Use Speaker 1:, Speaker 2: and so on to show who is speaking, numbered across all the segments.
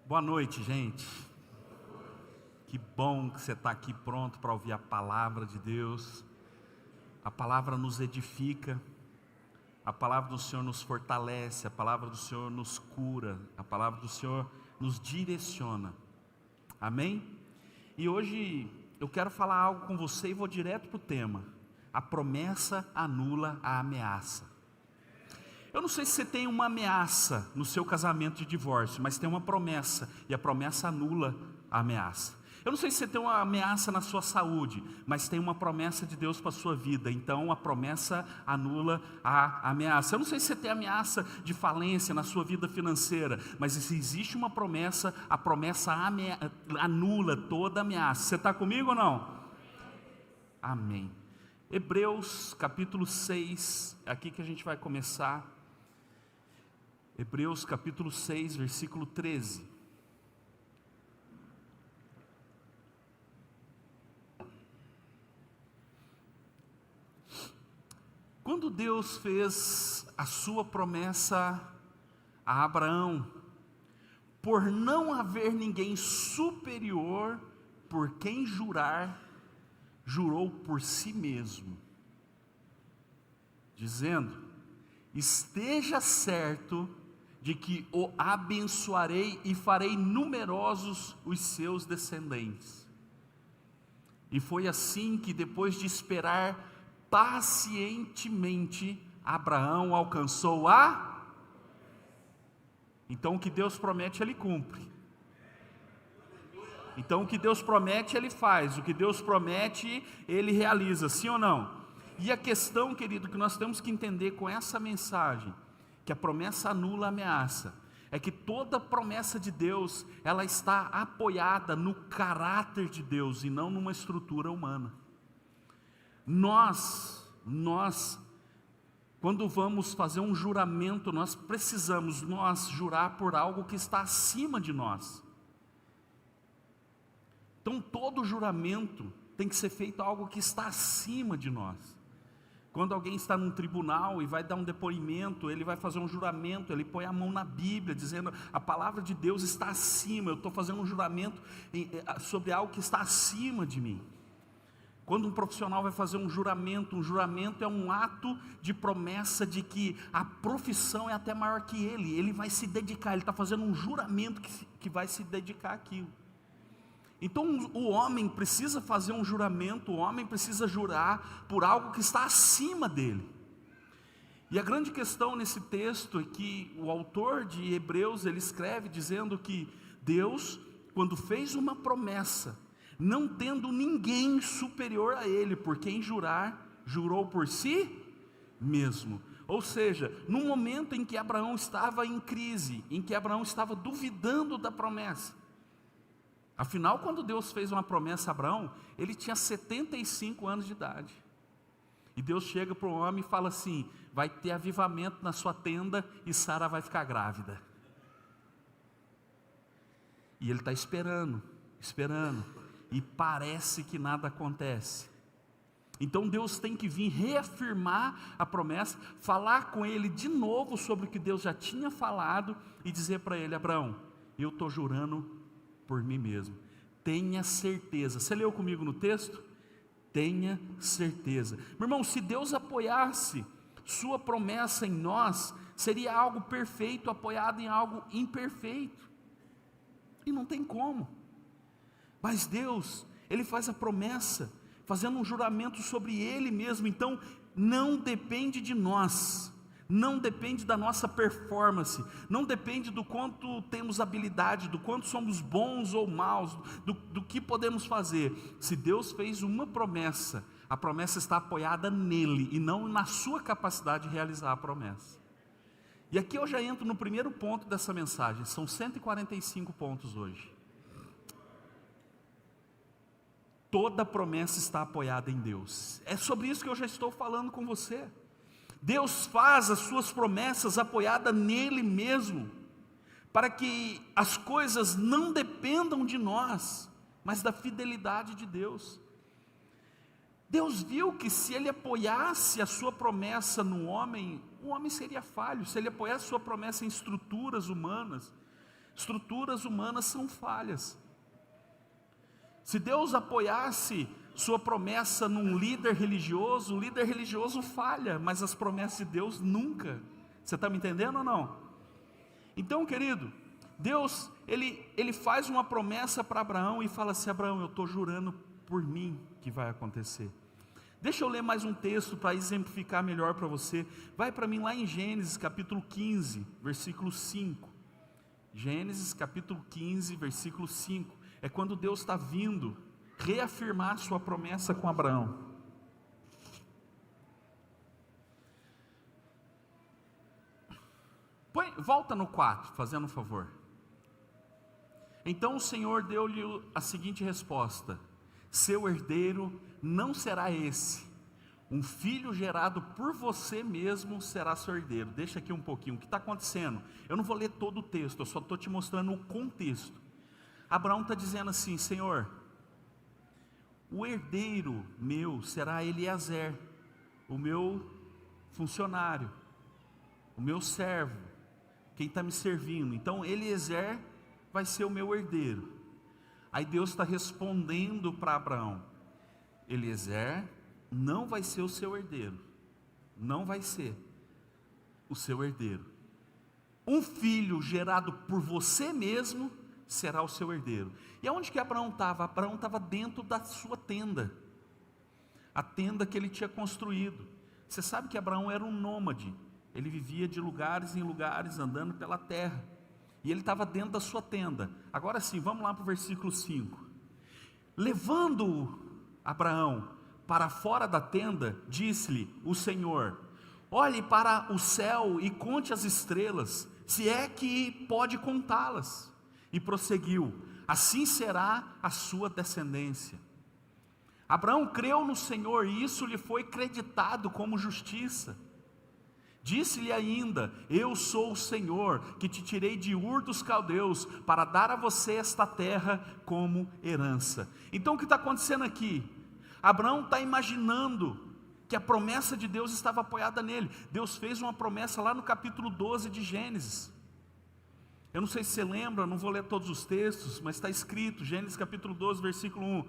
Speaker 1: Boa noite, gente. Que bom que você está aqui pronto para ouvir a palavra de Deus. A palavra nos edifica, a palavra do Senhor nos fortalece, a palavra do Senhor nos cura, a palavra do Senhor nos direciona. Amém? E hoje eu quero falar algo com você e vou direto para o tema. A promessa anula a ameaça. Eu não sei se você tem uma ameaça no seu casamento de divórcio, mas tem uma promessa, e a promessa anula a ameaça. Eu não sei se você tem uma ameaça na sua saúde, mas tem uma promessa de Deus para a sua vida, então a promessa anula a ameaça. Eu não sei se você tem ameaça de falência na sua vida financeira, mas se existe uma promessa, a promessa anula toda ameaça. Você está comigo ou não? Amém. Hebreus capítulo 6, é aqui que a gente vai começar. Hebreus capítulo 6, versículo 13. Quando Deus fez a sua promessa a Abraão, por não haver ninguém superior por quem jurar, jurou por si mesmo, dizendo: esteja certo de que o abençoarei e farei numerosos os seus descendentes. E foi assim que, depois de esperar pacientemente, Abraão alcançou Então o que Deus promete, Ele cumpre. Então o que Deus promete, Ele faz. O que Deus promete, Ele realiza, sim ou não? E a questão, querido, que nós temos que entender com essa mensagem, que a promessa anula a ameaça, é que toda promessa de Deus, ela está apoiada no caráter de Deus e não numa estrutura humana. Nós, quando vamos fazer um juramento, nós precisamos jurar por algo que está acima de nós. Então todo juramento tem que ser feito algo que está acima de nós. Quando alguém está num tribunal e vai dar um depoimento, ele vai fazer um juramento, ele põe a mão na Bíblia, dizendo: a palavra de Deus está acima, eu estou fazendo um juramento sobre algo que está acima de mim. Quando um profissional vai fazer um juramento é um ato de promessa de que a profissão é até maior que ele vai se dedicar, ele está fazendo um juramento que vai se dedicar àquilo. Então o homem precisa fazer um juramento, o homem precisa jurar por algo que está acima dele. E a grande questão nesse texto é que o autor de Hebreus, ele escreve dizendo que Deus, quando fez uma promessa, não tendo ninguém superior a ele, por quem jurar, jurou por si mesmo. Ou seja, no momento em que Abraão estava em crise, em que Abraão estava duvidando da promessa, afinal, quando Deus fez uma promessa a Abraão, ele tinha 75 anos de idade. E Deus chega para o homem e fala assim: vai ter avivamento na sua tenda e Sara vai ficar grávida. E ele está esperando, e parece que nada acontece. Então Deus tem que vir reafirmar a promessa, falar com ele de novo sobre o que Deus já tinha falado e dizer para ele: Abraão, eu estou jurando por mim mesmo, tenha certeza. Você leu comigo no texto? Tenha certeza. Meu irmão, se Deus apoiasse sua promessa em nós, seria algo perfeito apoiado em algo imperfeito, e não tem como. Mas Deus, Ele faz a promessa fazendo um juramento sobre Ele mesmo. Então não depende de nós, não depende da nossa performance, não depende do quanto temos habilidade, do quanto somos bons ou maus, do que podemos fazer. Se Deus fez uma promessa, a promessa está apoiada nele e não na sua capacidade de realizar a promessa. E aqui eu já entro no primeiro ponto dessa mensagem. São 145 pontos hoje. Toda promessa está apoiada em Deus. É sobre isso que eu já estou falando com você. Deus faz as suas promessas apoiadas nele mesmo, para que as coisas não dependam de nós, mas da fidelidade de Deus. Deus viu que se Ele apoiasse a sua promessa no homem, o homem seria falho. Se Ele apoiasse a sua promessa em estruturas humanas, Estruturas humanas são falhas. Se Deus apoiasse sua promessa num líder religioso, o líder religioso falha, mas as promessas de Deus nunca. Você está me entendendo ou não? Então, querido, Deus, ele faz uma promessa para Abraão e fala assim: Abraão, eu estou jurando por mim que vai acontecer. Deixa eu ler mais um texto para exemplificar melhor para você. Vai para mim lá em Gênesis capítulo 15, versículo 5. Gênesis capítulo 15, versículo 5. É quando Deus está vindo reafirmar sua promessa com Abraão. Volta no 4, fazendo um favor. Então o Senhor deu-lhe a seguinte resposta: seu herdeiro não será esse, um filho gerado por você mesmo será seu herdeiro. Deixa aqui um pouquinho, o que está acontecendo? Eu não vou ler todo o texto, eu só estou te mostrando o contexto. Abraão está dizendo assim: Senhor, o herdeiro meu será Eliezer, o meu funcionário, o meu servo, quem está me servindo. Então Eliezer vai ser o meu herdeiro. Aí Deus está respondendo para Abraão: Eliezer não vai ser o seu herdeiro, não vai ser o seu herdeiro. Um filho gerado por você mesmo será o seu herdeiro. E aonde que Abraão estava? Abraão estava dentro da sua tenda, a tenda que ele tinha construído. Você sabe que Abraão era um nômade, ele vivia de lugares em lugares, andando pela terra, e ele estava dentro da sua tenda. Agora sim, vamos lá para o versículo 5. Levando Abraão para fora da tenda, disse-lhe o Senhor: olhe para o céu e conte as estrelas, se é que pode contá-las. E prosseguiu: assim será a sua descendência. Abraão creu no Senhor e isso lhe foi creditado como justiça. Disse-lhe ainda: eu sou o Senhor, que te tirei de Ur dos Caldeus, para dar a você esta terra como herança. Então o que está acontecendo aqui? Abraão está imaginando que a promessa de Deus estava apoiada nele. Deus fez uma promessa lá no capítulo 12 de Gênesis. Eu não sei se você lembra, não vou ler todos os textos, mas está escrito, Gênesis capítulo 12, versículo 1.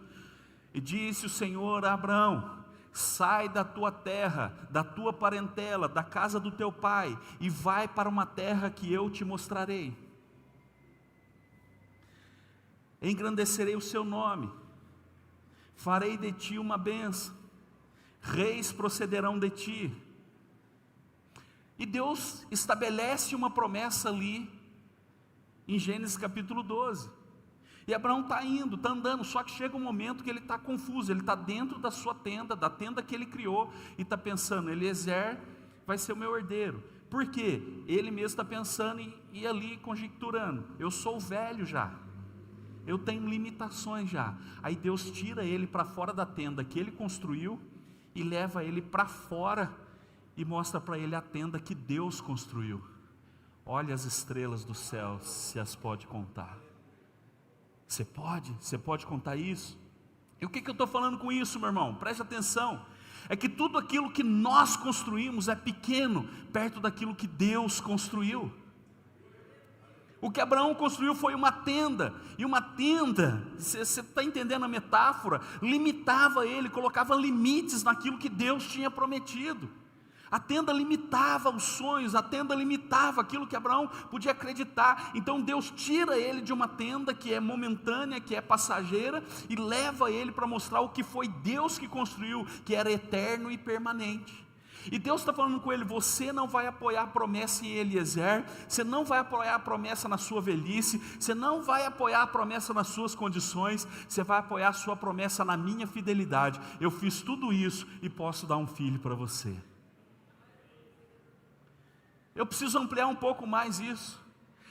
Speaker 1: E disse o Senhor a Abraão: sai da tua terra, da tua parentela, da casa do teu pai, e vai para uma terra que eu te mostrarei. Engrandecerei o seu nome, farei de ti uma bênção, reis procederão de ti. E Deus estabelece uma promessa ali, em Gênesis capítulo 12. E Abraão está indo, está andando, só que chega um momento que ele está confuso. Ele está dentro da sua tenda, da tenda que ele criou, e está pensando: Eliezer vai ser o meu herdeiro. Por quê? Ele mesmo está pensando e ali conjecturando: eu sou velho já, eu tenho limitações já. Aí Deus tira ele para fora da tenda que ele construiu e leva ele para fora e mostra para ele a tenda que Deus construiu. Olha as estrelas do céu, se as pode contar. Você pode contar isso? E o que eu estou falando com isso, meu irmão? Preste atenção. É que tudo aquilo que nós construímos é pequeno perto daquilo que Deus construiu. O que Abraão construiu foi uma tenda, e uma tenda, você está entendendo a metáfora? Limitava ele, colocava limites naquilo que Deus tinha prometido. A tenda limitava os sonhos, a tenda limitava aquilo que Abraão podia acreditar. Então Deus tira ele de uma tenda que é momentânea, que é passageira, e leva ele para mostrar o que foi Deus que construiu, que era eterno e permanente. E Deus está falando com ele: você não vai apoiar a promessa em Eliezer, você não vai apoiar a promessa na sua velhice, você não vai apoiar a promessa nas suas condições, você vai apoiar a sua promessa na minha fidelidade. Eu fiz tudo isso e posso dar um filho para você. Eu preciso ampliar um pouco mais isso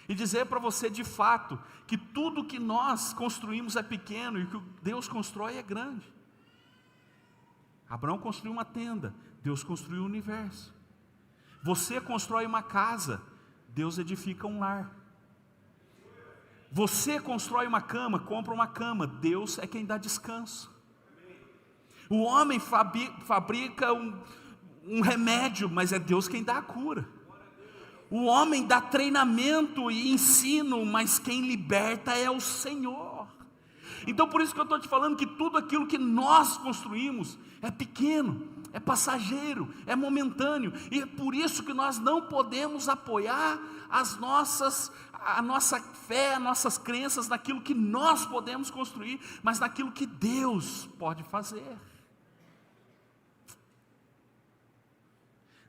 Speaker 1: e dizer para você de fato que tudo que nós construímos é pequeno e o que Deus constrói é grande. Abraão construiu uma tenda, Deus construiu o universo. Você constrói uma casa, Deus edifica um lar. Você constrói uma cama, compra uma cama, Deus é quem dá descanso. O homem fabrica um remédio, mas é Deus quem dá a cura. O homem dá treinamento e ensino, mas quem liberta é o Senhor. Então por isso que eu estou te falando que tudo aquilo que nós construímos é pequeno, é passageiro, é momentâneo, e é por isso que nós não podemos apoiar a nossa fé, as nossas crenças naquilo que nós podemos construir, mas naquilo que Deus pode fazer.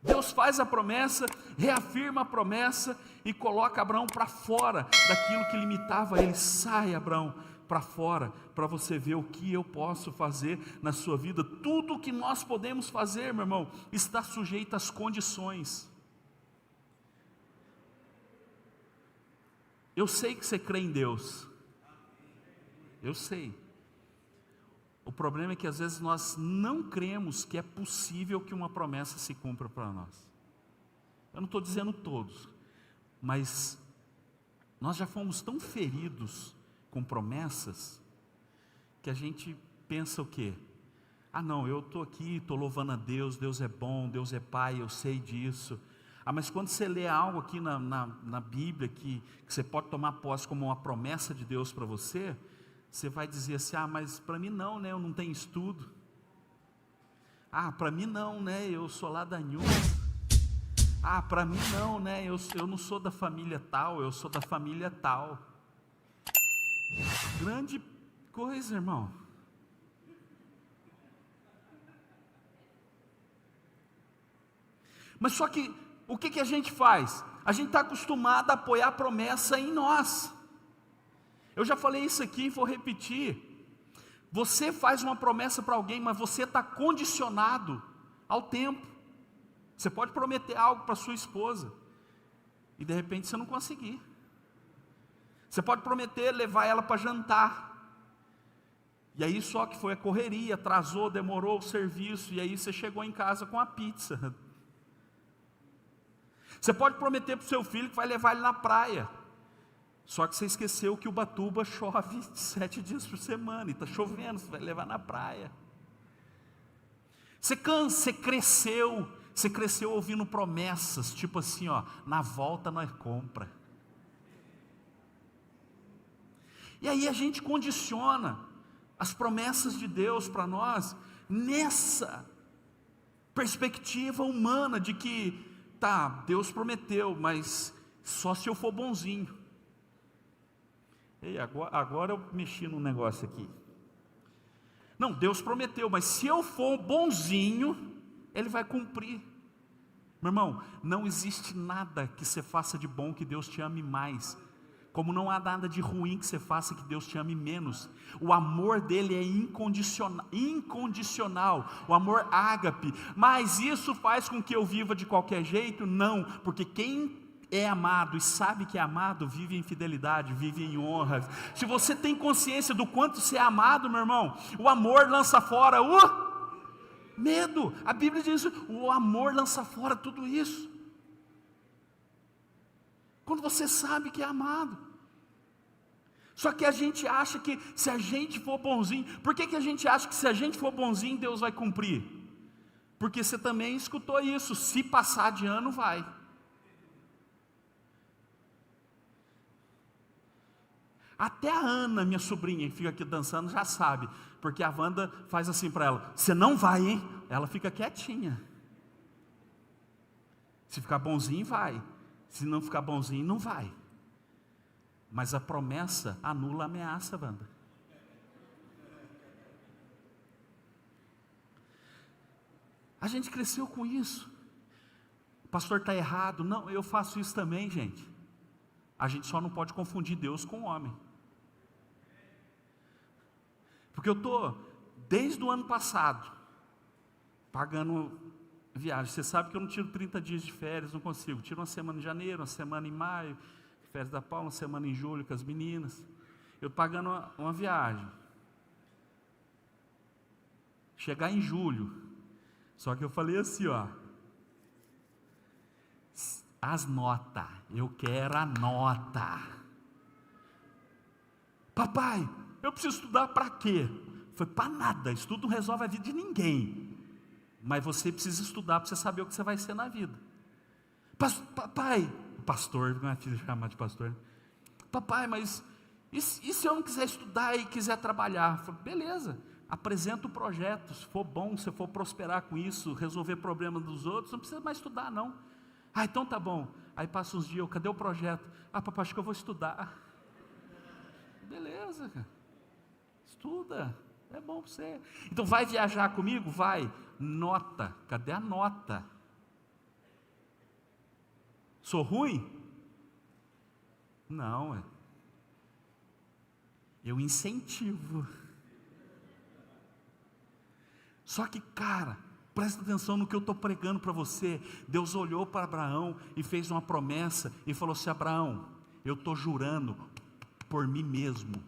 Speaker 1: Deus faz a promessa, reafirma a promessa e coloca Abraão para fora daquilo que limitava ele. Sai, Abraão, para fora, para você ver o que eu posso fazer na sua vida. Tudo o que nós podemos fazer, meu irmão, está sujeito às condições. Eu sei que você crê em Deus, eu sei. O problema é que às vezes nós não cremos que é possível que uma promessa se cumpra para nós. Eu não estou dizendo todos, mas nós já fomos tão feridos com promessas, que a gente pensa o quê? Ah não, eu estou aqui, estou louvando a Deus, Deus é bom, Deus é Pai, eu sei disso. Ah, mas quando você lê algo aqui na Bíblia, que você pode tomar posse como uma promessa de Deus para você, você vai dizer assim, ah, mas para mim não, né, eu não tenho estudo. Ah, para mim não, né, eu sou lá da Nhu. Ah, para mim não, né, eu não sou da família tal, eu sou da família tal. Grande coisa, irmão. Mas só que, o que a gente faz? A gente está acostumado a apoiar a promessa em nós. Eu já falei isso aqui e vou repetir. Você faz uma promessa para alguém, mas você está condicionado ao tempo. Você pode prometer algo para sua esposa e de repente você não conseguir. Você pode prometer levar ela para jantar, e aí só que foi a correria, atrasou, demorou o serviço, e aí você chegou em casa com a pizza. Você pode prometer para o seu filho que vai levar ele na praia, só que você esqueceu que Ubatuba chove 7 dias por semana, e está chovendo, você vai levar na praia. Você cresceu ouvindo promessas, tipo assim, ó, na volta nós compra. E aí a gente condiciona as promessas de Deus para nós, nessa perspectiva humana, de que, tá, Deus prometeu, mas só se eu for bonzinho. Ei, agora eu mexi num negócio aqui. Não, Deus prometeu, mas se eu for bonzinho, Ele vai cumprir. Meu irmão, não existe nada que você faça de bom que Deus te ame mais, como não há nada de ruim que você faça que Deus te ame menos. O amor dele é incondicional, o amor ágape. Mas isso faz com que eu viva de qualquer jeito? Não, porque quem é amado e sabe que é amado, vive em fidelidade, vive em honra. Se você tem consciência do quanto você é amado, meu irmão, o amor lança fora o medo. A Bíblia diz, o amor lança fora tudo isso. Quando você sabe que é amado. Só que a gente acha que se a gente for bonzinho, por que a gente acha que se a gente for bonzinho Deus vai cumprir? Porque você também escutou isso, se passar de ano vai. Até a Ana, minha sobrinha, que fica aqui dançando, já sabe, porque a Wanda faz assim para ela, você não vai, hein? Ela fica quietinha. Se ficar bonzinho, vai. Se não ficar bonzinho, não vai. Mas a promessa anula a ameaça, Wanda. A gente cresceu com isso. O pastor está errado. Não, eu faço isso também, gente. A gente só não pode confundir Deus com o homem. Porque eu estou, desde o ano passado, pagando viagem. Você sabe que eu não tiro 30 dias de férias, não consigo. Tiro uma semana em janeiro, uma semana em maio, férias da Paula, uma semana em julho com as meninas. Eu pagando uma viagem. Chegar em julho. Só que eu falei assim, ó. As notas, eu quero a nota. Papai, eu preciso estudar para quê? Foi para nada, estudo não resolve a vida de ninguém. Mas você precisa estudar para você saber o que você vai ser na vida. Papai, pastor, minha filha chama de pastor. Papai, mas e se eu não quiser estudar e quiser trabalhar? Eu falei, beleza, apresenta o projeto, se for bom, se for prosperar com isso, resolver problemas dos outros, não precisa mais estudar não. Então tá bom. Aí passa uns dias, cadê o projeto? Papai, acho que eu vou estudar. Beleza, cara. Estuda, é bom para você. Então vai viajar comigo? Vai. Nota, cadê a nota? Sou ruim? Não, eu incentivo. Só que, cara, presta atenção no que eu estou pregando para você. Deus olhou para Abraão e fez uma promessa e falou assim: Abraão, eu estou jurando por mim mesmo.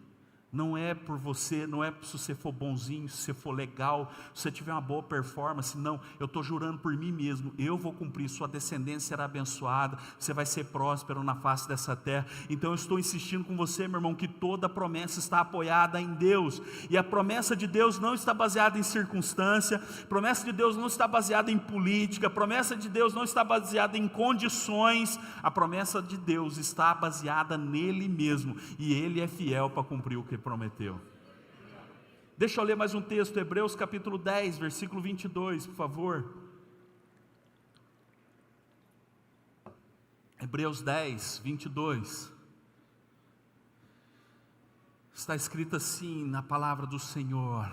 Speaker 1: Não é por você, não é se você for bonzinho, se você for legal, se você tiver uma boa performance, não, eu estou jurando por mim mesmo, eu vou cumprir, sua descendência será abençoada, você vai ser próspero na face dessa terra. Então eu estou insistindo com você, meu irmão, que toda promessa está apoiada em Deus, e a promessa de Deus não está baseada em circunstância, a promessa de Deus não está baseada em política, a promessa de Deus não está baseada em condições, a promessa de Deus está baseada nele mesmo, e ele é fiel para cumprir o que prometeu. Deixa eu ler mais um texto, Hebreus capítulo 10, versículo 22, por favor. Hebreus 10, 22. Está escrito assim na palavra do Senhor: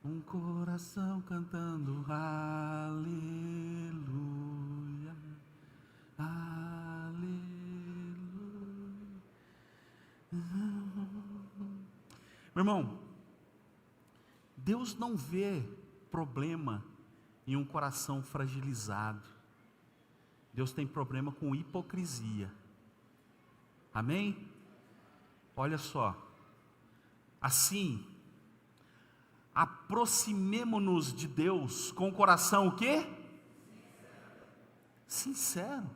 Speaker 1: um coração cantando aleluia, aleluia. Meu irmão, Deus não vê problema em um coração fragilizado. Deus tem problema com hipocrisia. Amém? Olha só. Assim, aproximemo-nos de Deus com o coração o quê? Sincero.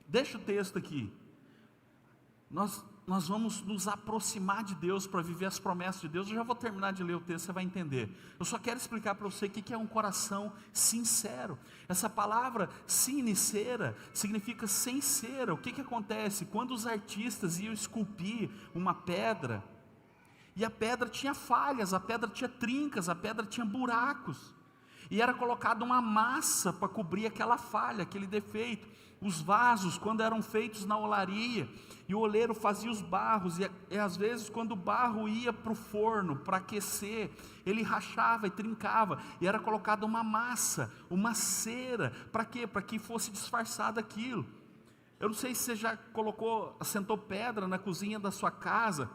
Speaker 1: Deixa o texto aqui. Nós vamos nos aproximar de Deus para viver as promessas de Deus. Eu já vou terminar de ler o texto, você vai entender. Eu só quero explicar para você o que é um coração sincero. Essa palavra sincera significa sem cera. O que acontece? Quando os artistas iam esculpir uma pedra, e a pedra tinha falhas, a pedra tinha trincas, a pedra tinha buracos, e era colocada uma massa para cobrir aquela falha, aquele defeito. Os vasos, quando eram feitos na olaria, e o oleiro fazia os barros, e às vezes quando o barro ia para o forno, para aquecer, ele rachava e trincava, e era colocada uma massa, uma cera, para quê? Para que fosse disfarçado aquilo. Eu não sei se você já assentou pedra na cozinha da sua casa,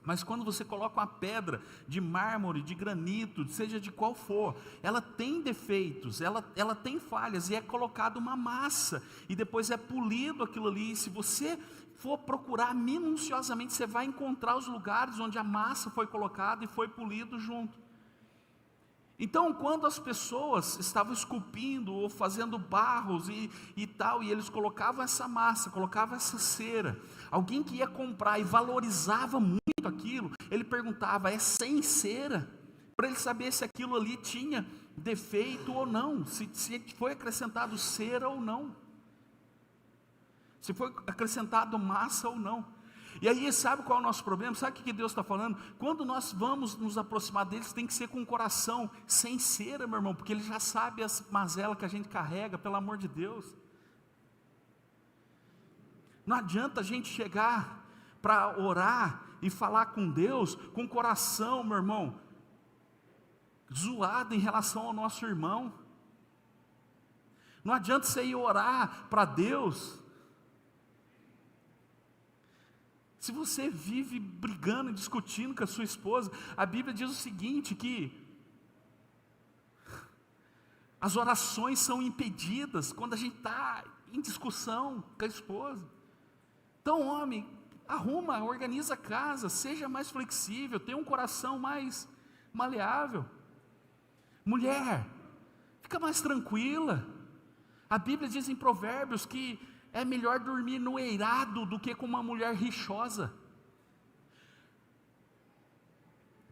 Speaker 1: mas quando você coloca uma pedra de mármore, de granito, seja de qual for, ela tem defeitos, ela tem falhas, e é colocada uma massa, e depois é polido aquilo ali. E se você for procurar minuciosamente, você vai encontrar os lugares onde a massa foi colocada e foi polido junto. Então, quando as pessoas estavam esculpindo ou fazendo barros e tal, e eles colocavam essa massa, colocavam essa cera, alguém que ia comprar e valorizava muito aquilo, ele perguntava: é sem cera? Para ele saber se aquilo ali tinha defeito ou não, se foi acrescentado cera ou não, se foi acrescentado massa ou não. E aí, sabe qual é o nosso problema? Sabe o que Deus está falando? Quando nós vamos nos aproximar deles, tem que ser com o coração sem cera, meu irmão, porque Ele já sabe as mazelas que a gente carrega, pelo amor de Deus. Não adianta a gente chegar para orar e falar com Deus com o coração, meu irmão, zoado em relação ao nosso irmão. Não adianta você ir orar para Deus se você vive brigando e discutindo com a sua esposa. A Bíblia diz o seguinte, que as orações são impedidas quando a gente está em discussão com a esposa. Então, homem, arruma, organiza a casa, seja mais flexível, tenha um coração mais maleável. Mulher, fica mais tranquila. A Bíblia diz em Provérbios que é melhor dormir no eirado do que com uma mulher rixosa.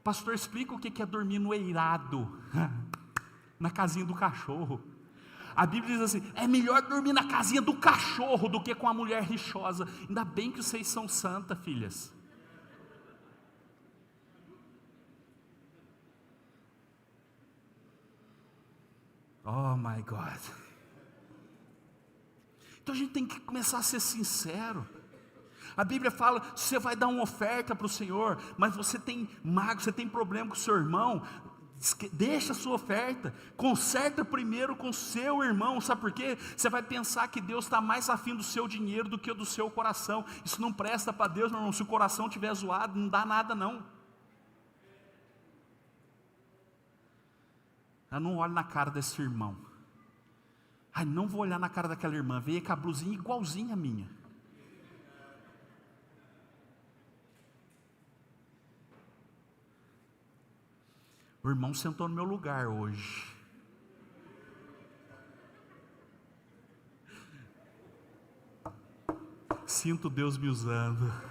Speaker 1: Pastor, explica o que é dormir no eirado. na casinha do cachorro. A Bíblia diz assim: é melhor dormir na casinha do cachorro do que com a mulher rixosa. Ainda bem que vocês são santas, filhas. Oh my God. Então a gente tem que começar a ser sincero. A Bíblia fala: você vai dar uma oferta para o Senhor, mas você tem mágoa, você tem problema com o seu irmão, deixa a sua oferta, conserta primeiro com o seu irmão. Sabe por quê? Você vai pensar que Deus está mais afim do seu dinheiro do que do seu coração. Isso não presta para Deus, meu irmão. Se o coração estiver zoado, não dá nada não. Eu não olho na cara desse irmão. Ai, não vou olhar na cara daquela irmã. Veio com a blusinha igualzinha a minha. O irmão sentou no meu lugar hoje. Sinto Deus me usando.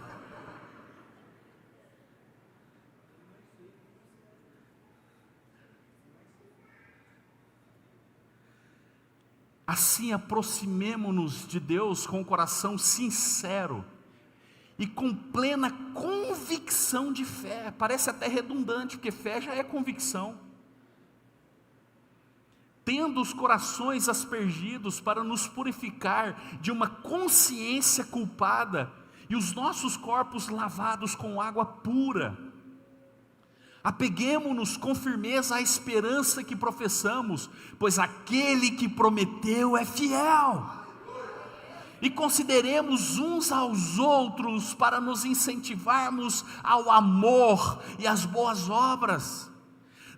Speaker 1: Assim, aproximemo-nos de Deus com o coração sincero e com plena convicção de fé. Parece até redundante, porque fé já é convicção. Tendo os corações aspergidos para nos purificar de uma consciência culpada e os nossos corpos lavados com água pura. Apeguemo-nos com firmeza à esperança que professamos, pois aquele que prometeu é fiel. E consideremos uns aos outros para nos incentivarmos ao amor e às boas obras.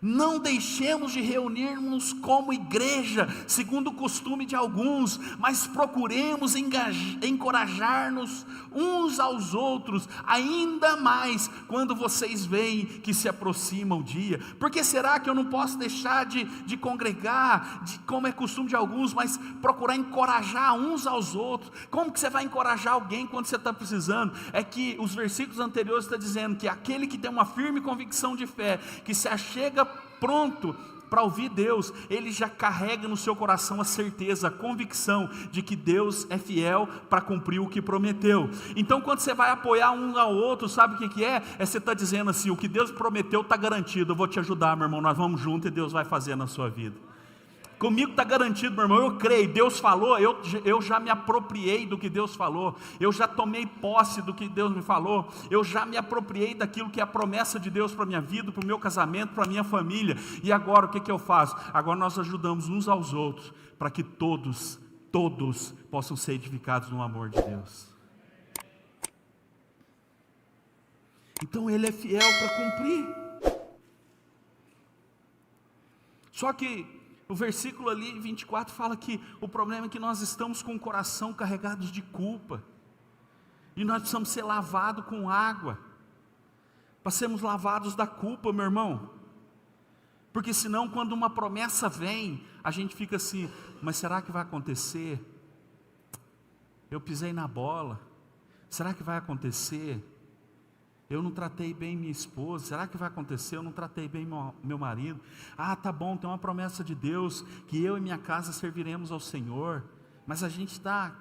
Speaker 1: Não deixemos de reunir-nos como igreja, segundo o costume de alguns, mas procuremos encorajar-nos uns aos outros, ainda mais quando vocês veem que se aproxima o dia. Porque será que eu não posso deixar de congregar, como é costume de alguns, mas procurar encorajar uns aos outros? Como que você vai encorajar alguém quando você está precisando? É que os versículos anteriores estão dizendo que aquele que tem uma firme convicção de fé, que se achega pronto para ouvir Deus, ele já carrega no seu coração a certeza, a convicção de que Deus é fiel para cumprir o que prometeu. Então quando você vai apoiar um ao outro, sabe o que é? É você estar dizendo assim: o que Deus prometeu está garantido, eu vou te ajudar, meu irmão, nós vamos junto e Deus vai fazer na sua vida. Comigo está garantido, meu irmão, eu creio, Deus falou, eu já me apropriei do que Deus falou, eu já tomei posse do que Deus me falou, eu já me apropriei daquilo que é a promessa de Deus para a minha vida, para o meu casamento, para a minha família. E agora o que eu faço? Agora nós ajudamos uns aos outros, para que todos possam ser edificados no amor de Deus. Então Ele é fiel para cumprir. Só que o versículo ali, 24, fala que o problema é que nós estamos com o coração carregados de culpa. E nós precisamos ser lavados com água. Para sermos lavados da culpa, meu irmão. Porque senão, quando uma promessa vem, a gente fica assim: mas será que vai acontecer? Eu pisei na bola. Será que vai acontecer? Eu não tratei bem minha esposa, será que vai acontecer? Eu não tratei bem meu marido. Ah, tá bom, tem uma promessa de Deus, que eu e minha casa serviremos ao Senhor. Mas a gente está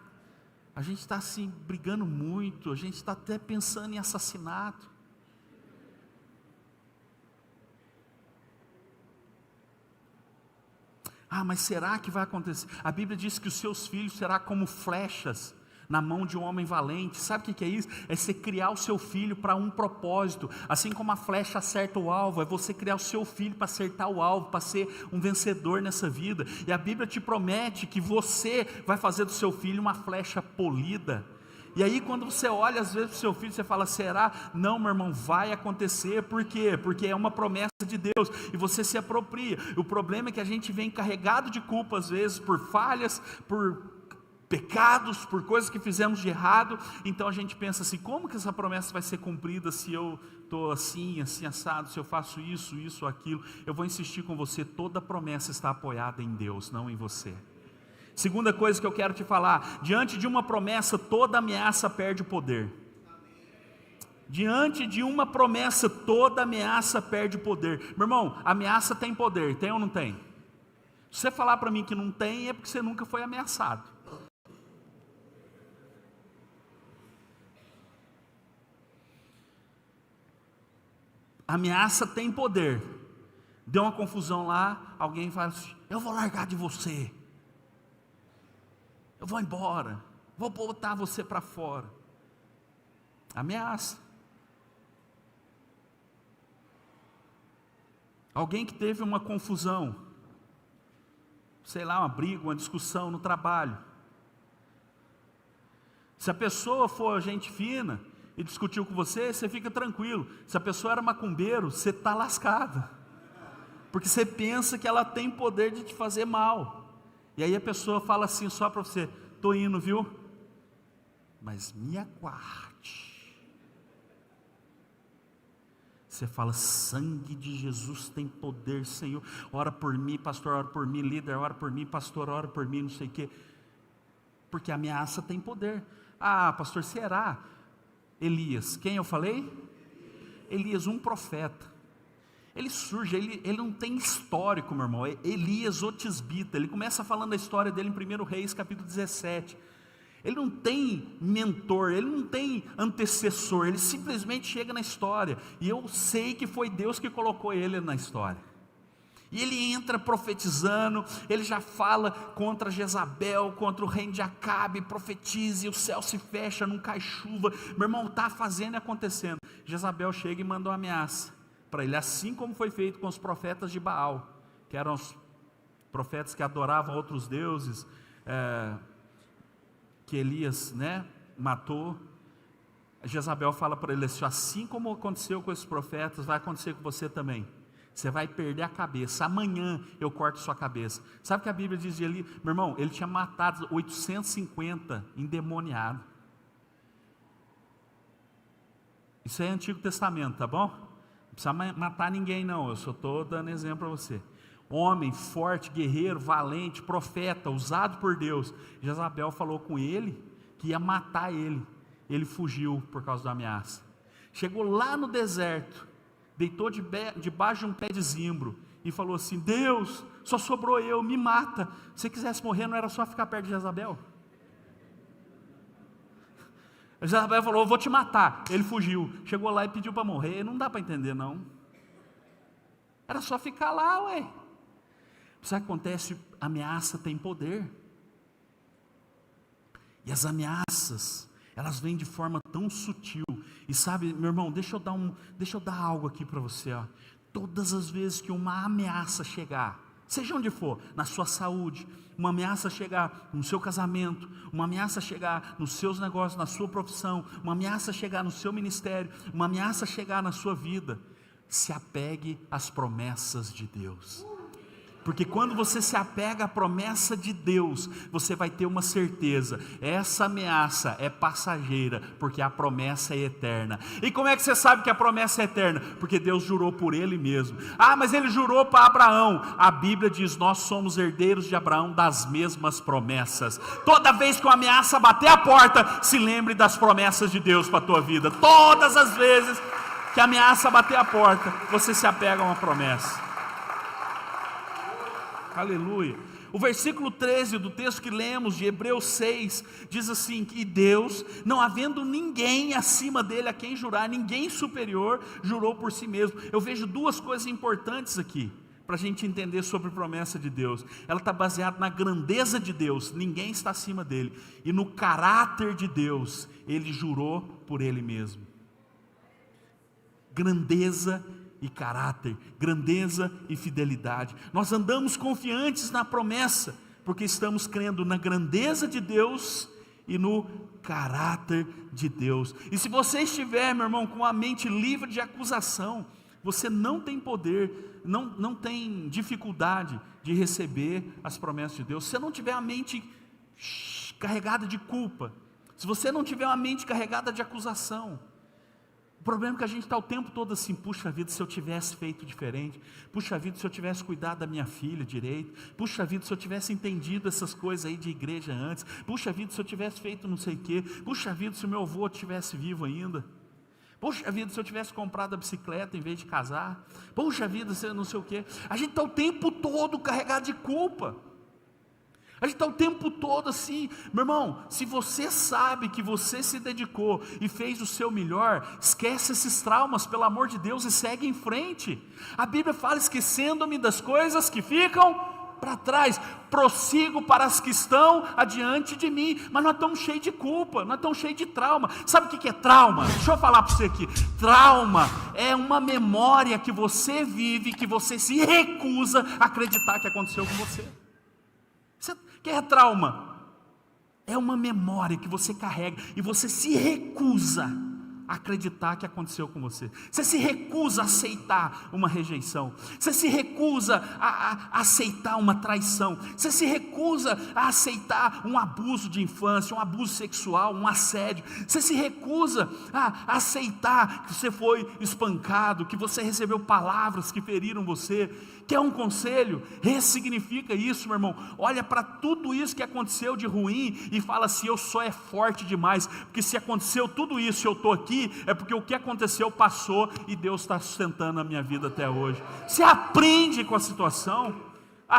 Speaker 1: assim, brigando muito, a gente está até pensando em assassinato. Ah, mas será que vai acontecer? A Bíblia diz que os seus filhos serão como flechas na mão de um homem valente. Sabe o que é isso? É você criar o seu filho para um propósito. Assim como a flecha acerta o alvo, é você criar o seu filho para acertar o alvo, para ser um vencedor nessa vida. E a Bíblia te promete que você vai fazer do seu filho uma flecha polida. E aí quando você olha às vezes para o seu filho, você fala: será? Não, meu irmão, vai acontecer. Por quê? Porque é uma promessa de Deus, e você se apropria. O problema é que a gente vem carregado de culpa às vezes, por falhas, por pecados, por coisas que fizemos de errado. Então a gente pensa assim: como que essa promessa vai ser cumprida se eu estou assim assado, se eu faço isso, aquilo? Eu vou insistir com você: toda promessa está apoiada em Deus, não em você. Segunda coisa que eu quero te falar: diante de uma promessa, toda ameaça perde o poder. Diante de uma promessa, toda ameaça perde o poder. Meu irmão, ameaça tem poder, tem ou não tem? Se você falar para mim que não tem, é porque você nunca foi ameaçado. Ameaça tem poder. Deu uma confusão lá, alguém fala assim: eu vou largar de você, eu vou embora, vou botar você para fora. Ameaça. Alguém que teve uma confusão, sei lá, uma briga, uma discussão no trabalho. Se a pessoa for gente fina e discutiu com você, você fica tranquilo. Se a pessoa era macumbeiro, você está lascado, porque você pensa que ela tem poder de te fazer mal. E aí a pessoa fala assim só para você: estou indo, viu? Mas me aguarde. Você fala: sangue de Jesus tem poder, Senhor. Ora por mim, pastor, ora por mim, líder, ora por mim, pastor, ora por mim, não sei o quê. Porque a ameaça tem poder. Ah, pastor, será? Elias, quem eu falei? Elias, um profeta. Ele surge, ele não tem histórico, meu irmão. É Elias, o tisbita. Ele começa falando a história dele em 1 Reis, capítulo 17. Ele não tem mentor, ele não tem antecessor, ele simplesmente chega na história. E eu sei que foi Deus que colocou ele na história. E ele entra profetizando, ele já fala contra Jezabel, contra o reino de Acabe, profetiza e o céu se fecha, não cai chuva. Meu irmão, está fazendo e acontecendo. Jezabel chega e manda uma ameaça para ele, assim como foi feito com os profetas de Baal, que eram os profetas que adoravam outros deuses, que Elias, matou. Jezabel fala para ele assim como aconteceu com esses profetas, vai acontecer com você também. Você vai perder a cabeça, amanhã eu corto sua cabeça. Sabe o que a Bíblia diz ali? Meu irmão, ele tinha matado 850 endemoniados. Isso é Antigo Testamento, tá bom? Não precisa matar ninguém não, eu só estou dando exemplo para você. Homem forte, guerreiro, valente, profeta, usado por Deus. Jezabel falou com ele que ia matar ele. Ele fugiu por causa da ameaça. Chegou lá no deserto, deitou debaixo de um pé de zimbro e falou assim: Deus, só sobrou eu, me mata. Se você quisesse morrer, não era só ficar perto de Jezabel? Jezabel falou: eu vou te matar. Ele fugiu, chegou lá e pediu para morrer. Não dá para entender não. Era só ficar lá, ué. Sabe o que acontece? A ameaça tem poder. E as ameaças, elas vêm de forma tão sutil. E sabe, meu irmão, deixa eu dar algo aqui para você, ó. Todas as vezes que uma ameaça chegar, seja onde for, na sua saúde, uma ameaça chegar no seu casamento, uma ameaça chegar nos seus negócios, na sua profissão, uma ameaça chegar no seu ministério, uma ameaça chegar na sua vida, se apegue às promessas de Deus. Porque quando você se apega à promessa de Deus, você vai ter uma certeza: essa ameaça é passageira, porque a promessa é eterna. E como é que você sabe que a promessa é eterna? Porque Deus jurou por Ele mesmo. Ah, mas Ele jurou para Abraão. A Bíblia diz: nós somos herdeiros de Abraão das mesmas promessas. Toda vez que uma ameaça bater a porta, se lembre das promessas de Deus para a tua vida. Todas as vezes que a ameaça bater a porta, você se apega a uma promessa. Aleluia. O versículo 13 do texto que lemos de Hebreus 6 diz assim: que Deus, não havendo ninguém acima dele a quem jurar, ninguém superior, jurou por si mesmo. Eu vejo duas coisas importantes aqui para a gente entender sobre a promessa de Deus. Ela está baseada na grandeza de Deus, ninguém está acima dele, e no caráter de Deus. Ele jurou por ele mesmo. Grandeza e caráter, grandeza e fidelidade. Nós andamos confiantes na promessa, porque estamos crendo na grandeza de Deus e no caráter de Deus. E se você estiver, meu irmão, com a mente livre de acusação, você não tem poder, não tem dificuldade de receber as promessas de Deus. Se você não tiver a mente carregada de culpa, se você não tiver uma mente carregada de acusação, o problema é que a gente está o tempo todo assim: puxa vida, se eu tivesse feito diferente, puxa vida, se eu tivesse cuidado da minha filha direito, puxa vida, se eu tivesse entendido essas coisas aí de igreja antes, puxa vida, se eu tivesse feito não sei o quê, puxa vida, se o meu avô estivesse vivo ainda. Poxa vida, se eu tivesse comprado a bicicleta em vez de casar. Poxa vida, se eu não sei o quê. A gente está o tempo todo carregado de culpa. A gente está o tempo todo assim. Meu irmão, se você sabe que você se dedicou e fez o seu melhor, esquece esses traumas, pelo amor de Deus, e segue em frente. A Bíblia fala, esquecendo-me das coisas que ficam para trás, prossigo para as que estão adiante de mim. Mas nós estamos cheios de culpa, nós estamos cheios de trauma. Sabe o que é trauma? Deixa eu falar para você aqui. Trauma é uma memória que você vive, que você se recusa a acreditar que aconteceu com você. O que é trauma? É uma memória que você carrega e você se recusa a acreditar que aconteceu com você. Você se recusa a aceitar uma rejeição. Você se recusa a aceitar uma traição. Você se recusa a aceitar um abuso de infância, um abuso sexual, um assédio. Você se recusa a aceitar que você foi espancado, que você recebeu palavras que feriram você. Quer um conselho? Ressignifica isso, meu irmão. Olha para tudo isso que aconteceu de ruim e fala assim: eu só é forte demais, porque se aconteceu tudo isso e eu estou aqui, é porque o que aconteceu passou e Deus está sustentando a minha vida até hoje. Você aprende com a situação.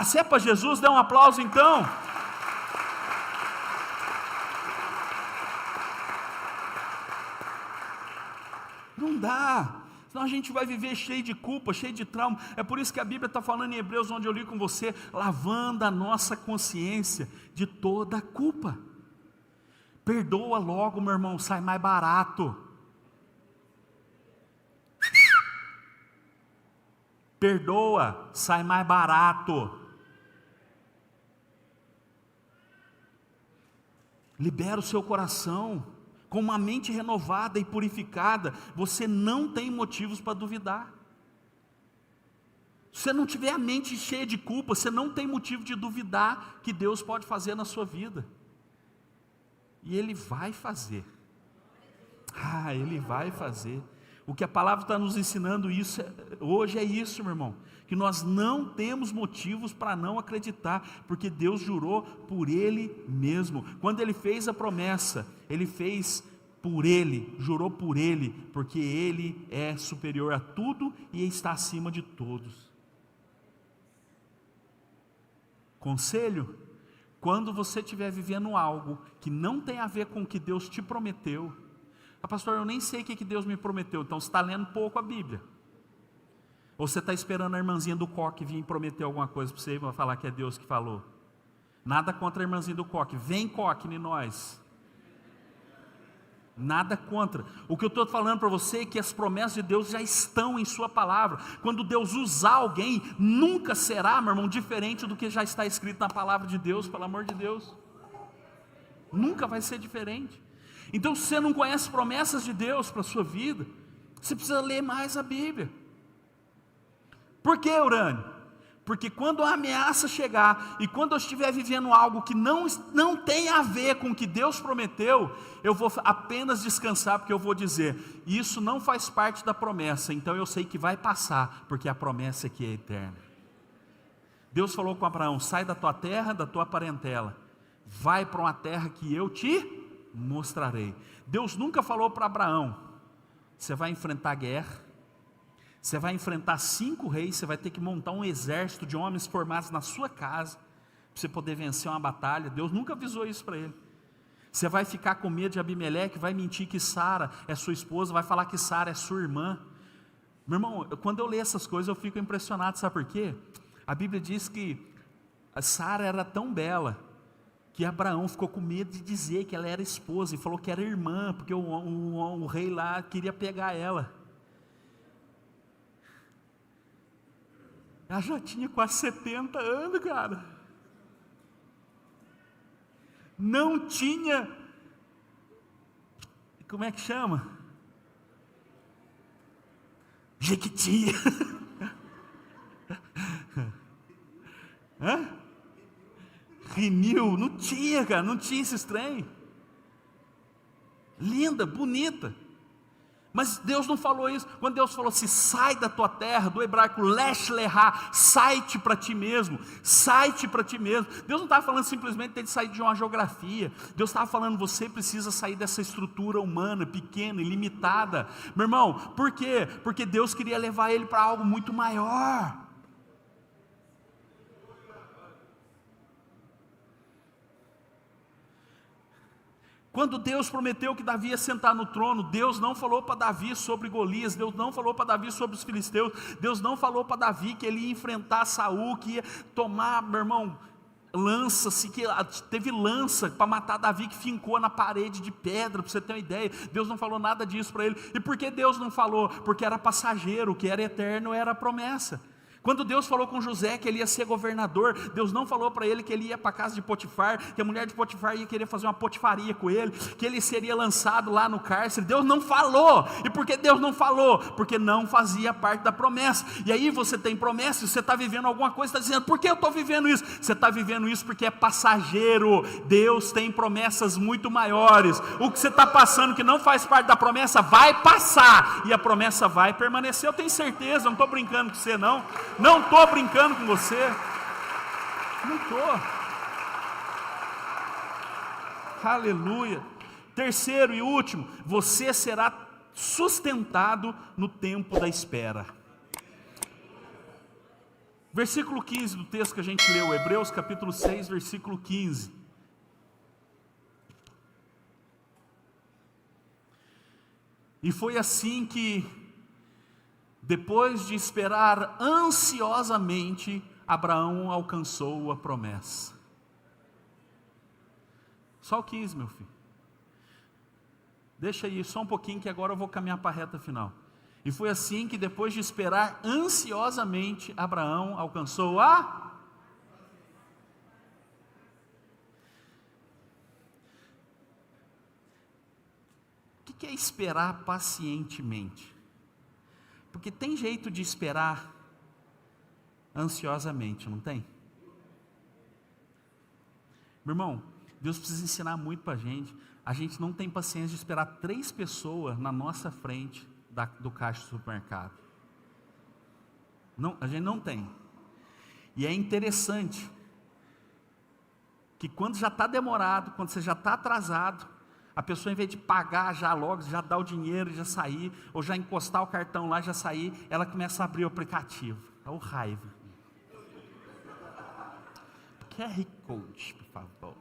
Speaker 1: Se é para Jesus, dá um aplauso então. Não dá. Senão a gente vai viver cheio de culpa, cheio de trauma. É por isso que a Bíblia está falando em Hebreus, onde eu li com você, lavando a nossa consciência de toda a culpa. Perdoa logo, meu irmão, sai mais barato. Perdoa, sai mais barato. Libera o seu coração. Com uma mente renovada e purificada, você não tem motivos para duvidar. Se você não tiver a mente cheia de culpa, você não tem motivo de duvidar que Deus pode fazer na sua vida. E Ele vai fazer. Ele vai fazer. O que a palavra está nos ensinando hoje é isso, meu irmão. Que nós não temos motivos para não acreditar, porque Deus jurou por Ele mesmo. Quando Ele fez a promessa, Ele fez por Ele, jurou por Ele, porque Ele é superior a tudo e está acima de todos. Conselho: quando você estiver vivendo algo que não tem a ver com o que Deus te prometeu, pastor, eu nem sei o que Deus me prometeu. Então você está lendo pouco a Bíblia. Ou você está esperando a irmãzinha do coque vir prometer alguma coisa para você e vai falar que é Deus que falou. Nada contra a irmãzinha do coque. Vem coque em nós. Nada contra. O que eu estou falando para você é que as promessas de Deus já estão em sua palavra. Quando Deus usar alguém, nunca será, meu irmão, diferente do que já está escrito na palavra de Deus, pelo amor de Deus. Nunca vai ser diferente. Então, se você não conhece promessas de Deus para a sua vida, você precisa ler mais a Bíblia. Por que, Urânio? Porque quando a ameaça chegar, e quando eu estiver vivendo algo que não tem a ver com o que Deus prometeu, eu vou apenas descansar, porque eu vou dizer: isso não faz parte da promessa, então eu sei que vai passar, porque a promessa aqui é eterna. Deus falou com Abraão: sai da tua terra, da tua parentela, vai para uma terra que eu te mostrarei. Deus nunca falou para Abraão: você vai enfrentar guerra, você vai enfrentar 5 reis, você vai ter que montar um exército de homens formados na sua casa, para você poder vencer uma batalha. Deus nunca avisou isso para ele. Você vai ficar com medo de Abimeleque, vai mentir que Sara é sua esposa, vai falar que Sara é sua irmã. Meu irmão, quando eu leio essas coisas eu fico impressionado, sabe por quê? A Bíblia diz que Sara era tão bela, que Abraão ficou com medo de dizer que ela era esposa, e falou que era irmã, porque o rei lá queria pegar ela. Ela já tinha quase 70 anos, cara. Não tinha, como é que chama? Jequiti. Rinil, não tinha, cara, não tinha esse trem. Linda, bonita. Mas Deus não falou isso. Quando Deus falou assim, sai da tua terra, do hebraico lesh lehá, sai-te para ti mesmo, sai-te para ti mesmo. Deus não estava falando simplesmente de sair de uma geografia. Deus estava falando, você precisa sair dessa estrutura humana, pequena e limitada. Meu irmão, por quê? Porque Deus queria levar ele para algo muito maior. Quando Deus prometeu que Davi ia sentar no trono, Deus não falou para Davi sobre Golias, Deus não falou para Davi sobre os filisteus, Deus não falou para Davi que ele ia enfrentar Saul, que ia tomar, meu irmão, lança-se, que teve lança para matar Davi, que fincou na parede de pedra, para você ter uma ideia. Deus não falou nada disso para ele. E por que Deus não falou? Porque era passageiro, o que era eterno era a promessa. Quando Deus falou com José que ele ia ser governador, Deus não falou para ele que ele ia para a casa de Potifar, que a mulher de Potifar ia querer fazer uma potifaria com ele, que ele seria lançado lá no cárcere. Deus não falou. E por que Deus não falou? Porque não fazia parte da promessa. E aí você tem promessa e você está vivendo alguma coisa, está dizendo, por que eu estou vivendo isso? Você está vivendo isso porque é passageiro. Deus tem promessas muito maiores. O que você está passando que não faz parte da promessa, vai passar. E a promessa vai permanecer. Eu tenho certeza, não estou brincando com você não. Não estou brincando com você. Não estou. Aleluia. Terceiro e último, você será sustentado no tempo da espera. Versículo 15 do texto que a gente leu, Hebreus capítulo 6, versículo 15. E foi assim que, depois de esperar ansiosamente, Abraão alcançou a promessa. Só o 15, meu filho. Deixa aí só um pouquinho que agora eu vou caminhar para a reta final. E foi assim que, depois de esperar ansiosamente, Abraão alcançou a... O que é esperar pacientemente? Porque tem jeito de esperar ansiosamente, não tem? Meu irmão, Deus precisa ensinar muito para a gente. A gente não tem paciência de esperar 3 pessoas na nossa frente do caixa do supermercado. Não, a gente não tem. E é interessante que quando já está demorado, quando você já está atrasado, a pessoa, em vez de pagar já logo, já dar o dinheiro e já sair, ou já encostar o cartão lá e já sair, ela começa a abrir o aplicativo. Dá raiva. QR Code, por favor.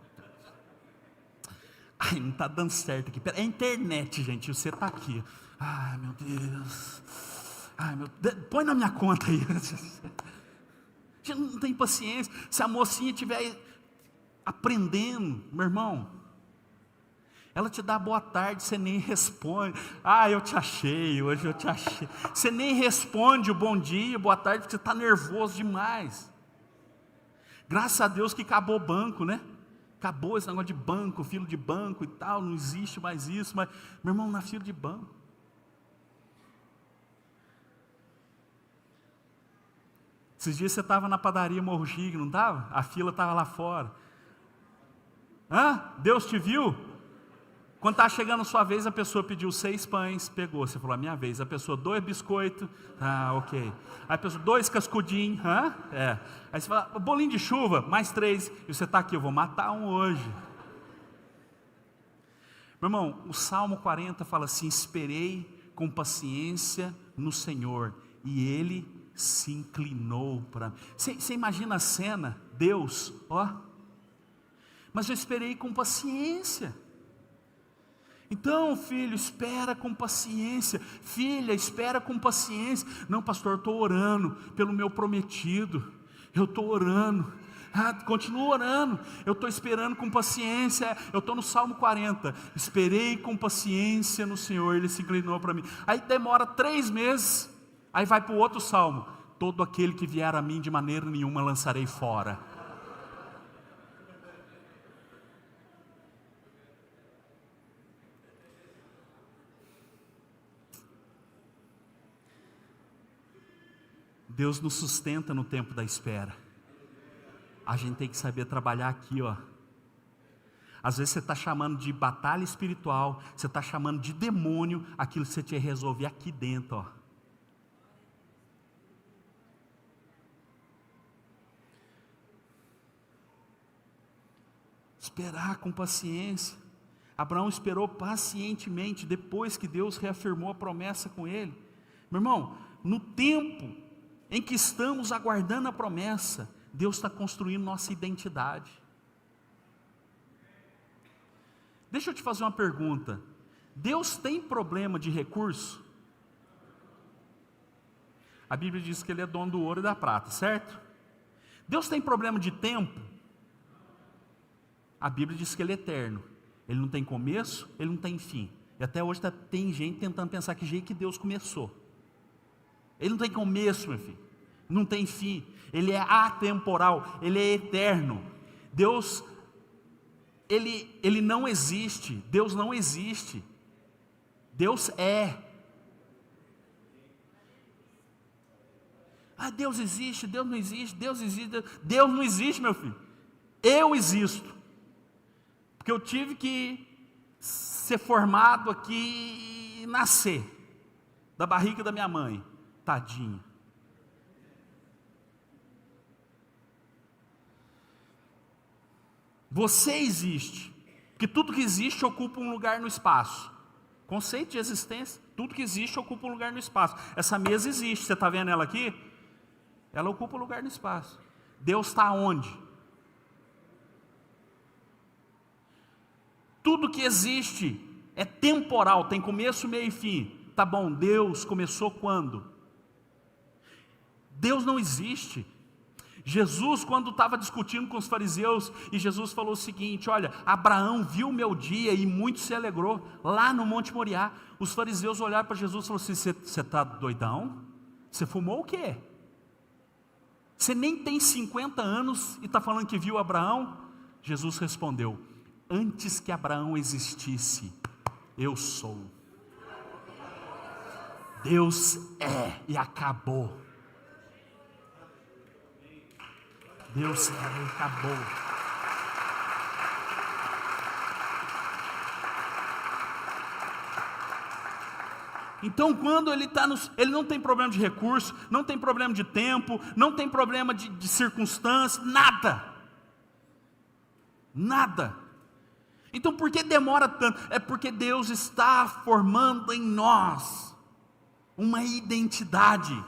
Speaker 1: Ai, não está dando certo aqui. É internet, gente, você está aqui. Ai, meu Deus. Ai, meu Deus. Põe na minha conta aí. A gente não tem paciência. Se a mocinha estiver aprendendo, meu irmão, ela te dá boa tarde, você nem responde. Ah, eu te achei, hoje eu te achei. Você nem responde o bom dia, boa tarde, porque você está nervoso demais. Graças a Deus que acabou o banco, né? Acabou esse negócio de banco, fila de banco e tal, não existe mais isso. Mas, meu irmão, na fila de banco. Esses dias você estava na padaria Morro Chique, não estava? A fila estava lá fora. Deus te viu? Quando está chegando a sua vez, a pessoa pediu 6 pães, pegou, você falou, a minha vez. A pessoa, 2 biscoitos, ok. Aí a pessoa, 2 cascudinhos, Aí você fala, bolinho de chuva, mais 3. E você está aqui, eu vou matar um hoje. Meu irmão, o Salmo 40 fala assim, esperei com paciência no Senhor, e Ele se inclinou para mim. Você imagina a cena, Deus, mas eu esperei com paciência. Então, filho, espera com paciência. Filha, espera com paciência. Não, pastor, eu estou orando pelo meu prometido. Eu estou orando. Continua orando. Eu estou esperando com paciência. Eu estou no Salmo 40. Esperei com paciência no Senhor. Ele se inclinou para mim. Aí demora 3 meses. Aí vai para o outro Salmo. Todo aquele que vier a mim de maneira nenhuma lançarei fora. Deus nos sustenta no tempo da espera. A gente tem que saber trabalhar aqui, Às vezes você está chamando de batalha espiritual, você está chamando de demônio, aquilo que você tinha que resolver aqui dentro, ó. Esperar com paciência. Abraão esperou pacientemente, depois que Deus reafirmou a promessa com ele. Meu irmão, no tempo em que estamos aguardando a promessa, Deus está construindo nossa identidade. Deixa eu te fazer uma pergunta. Deus tem problema de recurso? A Bíblia diz que Ele é dono do ouro e da prata, certo? Deus tem problema de tempo? A Bíblia diz que Ele é eterno. Ele não tem começo, Ele não tem fim. E até hoje tem gente tentando pensar que jeito que Deus começou. Ele não tem começo, meu filho. Não tem fim. Ele é atemporal. Ele é eterno. Deus, Ele não existe. Deus não existe. Deus é. Ah, Deus existe, Deus não existe, Deus existe. Deus não existe, meu filho. Eu existo. Porque eu tive que ser formado aqui e nascer da barriga da minha mãe. Tadinho. Você existe. Porque tudo que existe ocupa um lugar no espaço. Conceito de existência. Tudo que existe ocupa um lugar no espaço. Essa mesa existe. Você está vendo ela aqui? Ela ocupa um lugar no espaço. Deus está onde? Tudo que existe é temporal, tem começo, meio e fim. Tá bom, Deus começou quando? Deus não existe. Jesus, quando estava discutindo com os fariseus, e Jesus falou o seguinte: olha, Abraão viu o meu dia e muito se alegrou, lá no Monte Moriá. Os fariseus olharam para Jesus e falaram assim: você está doidão? Você fumou o quê? Você nem tem 50 anos e está falando que viu Abraão? Jesus respondeu: antes que Abraão existisse, eu sou. Deus é e acabou. Deus é e acabou. Então, quando ele está ele não tem problema de recurso, não tem problema de tempo, não tem problema de circunstância, nada. Nada. Então por que demora tanto? É porque Deus está formando em nós uma identidade.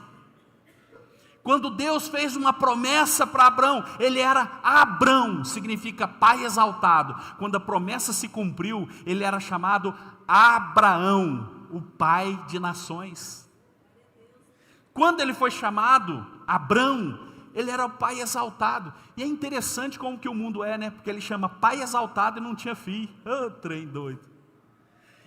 Speaker 1: Quando Deus fez uma promessa para Abraão, ele era Abrão, significa pai exaltado. Quando a promessa se cumpriu, ele era chamado Abraão, o pai de nações. Quando ele foi chamado Abrão, ele era o pai exaltado. E é interessante como que o mundo é, né? Porque ele chama pai exaltado e não tinha filho. Oh, trem doido.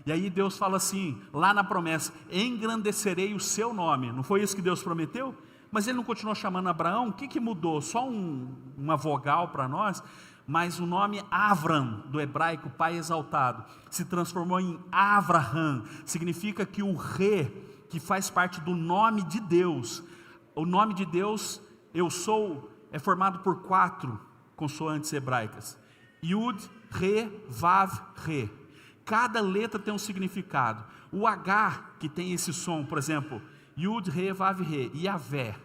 Speaker 1: E aí Deus fala assim, lá na promessa: engrandecerei o seu nome. Não foi isso que Deus prometeu? Mas ele não continuou chamando Abraão? O que mudou? Só uma vogal para nós? Mas o nome Avram, do hebraico pai exaltado, se transformou em Avraham. Significa que o Re, que faz parte do nome de Deus, o nome de Deus, eu sou, é formado por 4 consoantes hebraicas: Yud, Re, Vav, Re. Cada letra tem um significado. O H, que tem esse som, por exemplo, Yud, Re, Vav, Re, Yavé.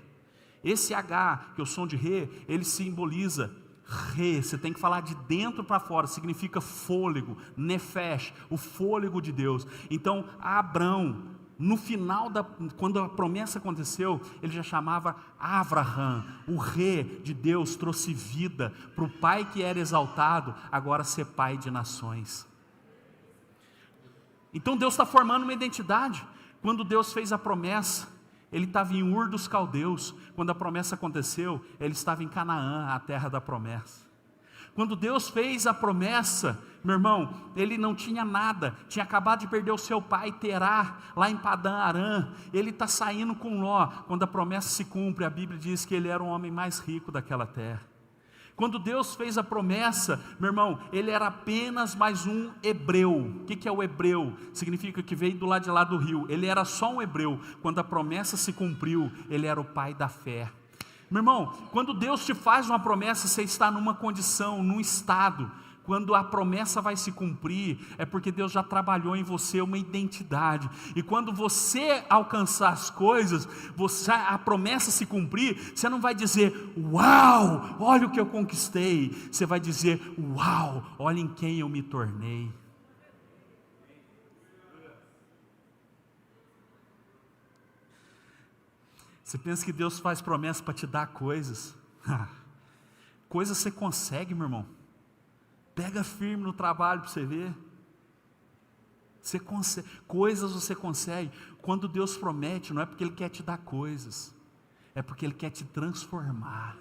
Speaker 1: Esse H, que é o som de Re, ele simboliza Re. Você tem que falar de dentro para fora, significa fôlego, Nefesh, o fôlego de Deus. Então, Abrão, no final, quando a promessa aconteceu, ele já chamava Avraham. O Re de Deus trouxe vida para o pai que era exaltado, agora ser pai de nações. Então Deus está formando uma identidade. Quando Deus fez a promessa, ele estava em Ur dos Caldeus. Quando a promessa aconteceu, ele estava em Canaã, a terra da promessa. Quando Deus fez a promessa, meu irmão, ele não tinha nada, tinha acabado de perder o seu pai Terá, lá em Padã Arã. Ele está saindo com Ló. Quando a promessa se cumpre, a Bíblia diz que ele era o homem mais rico daquela terra. Quando Deus fez a promessa, meu irmão, ele era apenas mais um hebreu. O que é o hebreu? Significa que veio do lado de lá do rio. Ele era só um hebreu. Quando a promessa se cumpriu, ele era o pai da fé. Meu irmão, quando Deus te faz uma promessa, você está numa condição, num estado. quando a promessa vai se cumprir, é porque Deus já trabalhou em você uma identidade. E quando você alcançar as coisas, a promessa se cumprir, você não vai dizer, uau, olha o que eu conquistei. Você vai dizer, uau, olha em quem eu me tornei. Você pensa que Deus faz promessa para te dar coisas? Coisas você consegue, meu irmão. Pega firme no trabalho para você ver. Você consegue, coisas você consegue. Quando Deus promete, não é porque Ele quer te dar coisas, é porque Ele quer te transformar.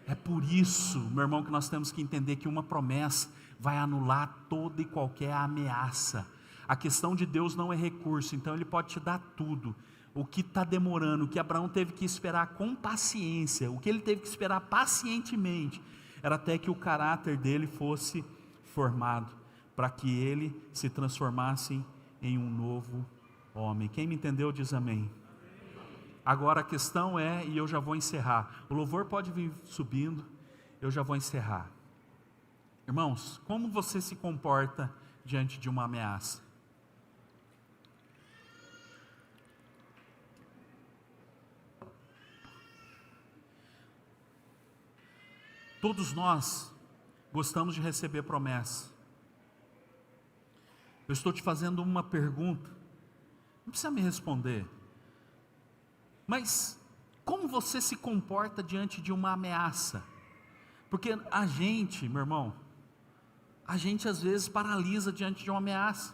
Speaker 1: É por isso, meu irmão, que nós temos que entender que uma promessa vai anular toda e qualquer ameaça. A questão de Deus não é recurso, então Ele pode te dar tudo. O que está demorando, o que Abraão teve que esperar com paciência, o que ele teve que esperar pacientemente, era até que o caráter dele fosse formado, para que ele se transformasse em um novo homem. Quem me entendeu diz amém. Agora a questão é, e eu já vou encerrar, o louvor pode vir subindo, eu já vou encerrar. Irmãos, como você se comporta diante de uma ameaça? Todos nós gostamos de receber promessa. Eu estou te fazendo uma pergunta, não precisa me responder, mas como você se comporta diante de uma ameaça? Porque a gente, meu irmão, a gente às vezes paralisa diante de uma ameaça.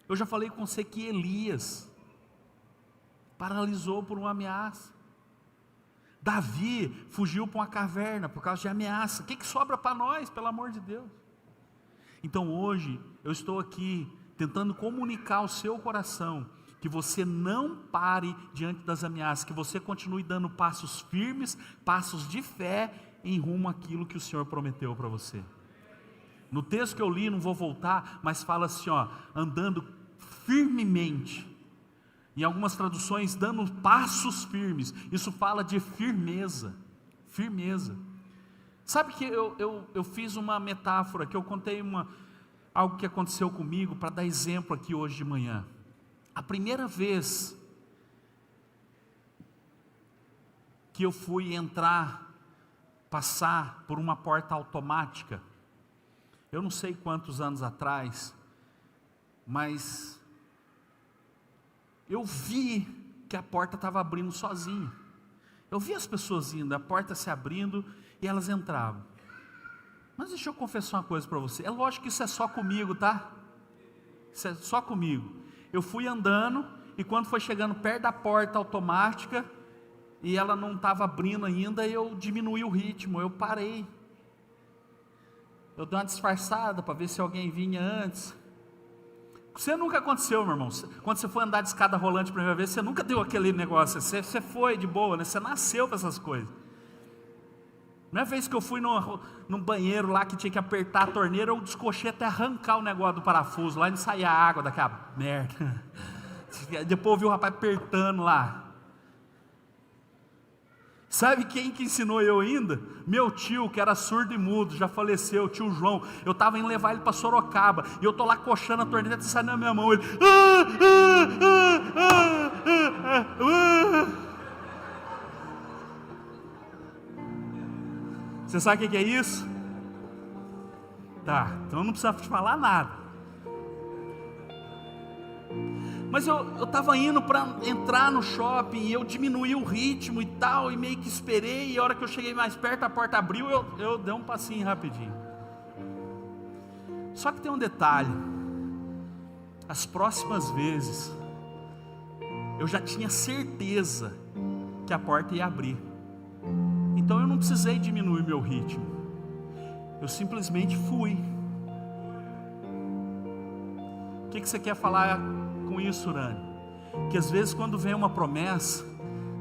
Speaker 1: Eu já falei com você que Elias paralisou por uma ameaça. Davi fugiu para uma caverna por causa de ameaça. O que sobra para nós, pelo amor de Deus? Então hoje, eu estou aqui tentando comunicar ao seu coração, que você não pare diante das ameaças, que você continue dando passos firmes, passos de fé, em rumo àquilo que o Senhor prometeu para você. No texto que eu li, não vou voltar, mas fala assim, andando firmemente. Em algumas traduções, dando passos firmes. Isso fala de firmeza. Firmeza. Sabe que eu fiz uma metáfora, que eu contei algo que aconteceu comigo, para dar exemplo aqui hoje de manhã. A primeira vez que eu fui passar por uma porta automática, eu não sei quantos anos atrás, mas eu vi que a porta estava abrindo sozinha. Eu vi as pessoas indo, a porta se abrindo e elas entravam. Mas deixa eu confessar uma coisa para você. É lógico que isso é só comigo, tá? Isso é só comigo. Eu fui andando e quando foi chegando perto da porta automática e ela não estava abrindo ainda, eu diminuí o ritmo, eu parei. Eu dei uma disfarçada para ver se alguém vinha antes. Você nunca aconteceu, meu irmão. Quando você foi andar de escada rolante a primeira vez, você nunca deu aquele negócio. Você foi de boa, né? Você nasceu para essas coisas. Primeira vez que eu fui num banheiro lá que tinha que apertar a torneira, eu descochei até arrancar o negócio do parafuso lá e não saía água daquela merda. Depois eu vi o rapaz apertando lá. Sabe quem que ensinou eu ainda? Meu tio, que era surdo e mudo, já faleceu, o tio João. Eu estava indo levar ele para Sorocaba, e eu estou lá coxando a torneira, e sai na minha mão, ele... Você sabe o que é isso? Tá, então não precisa te falar nada. Mas eu estava indo para entrar no shopping, e eu diminuí o ritmo e tal, e meio que esperei, e a hora que eu cheguei mais perto, a porta abriu, eu dei um passinho rapidinho. Só que tem um detalhe, as próximas vezes, eu já tinha certeza que a porta ia abrir, então eu não precisei diminuir meu ritmo, eu simplesmente fui. O que você quer falar com isso, Urânio? Que às vezes quando vem uma promessa,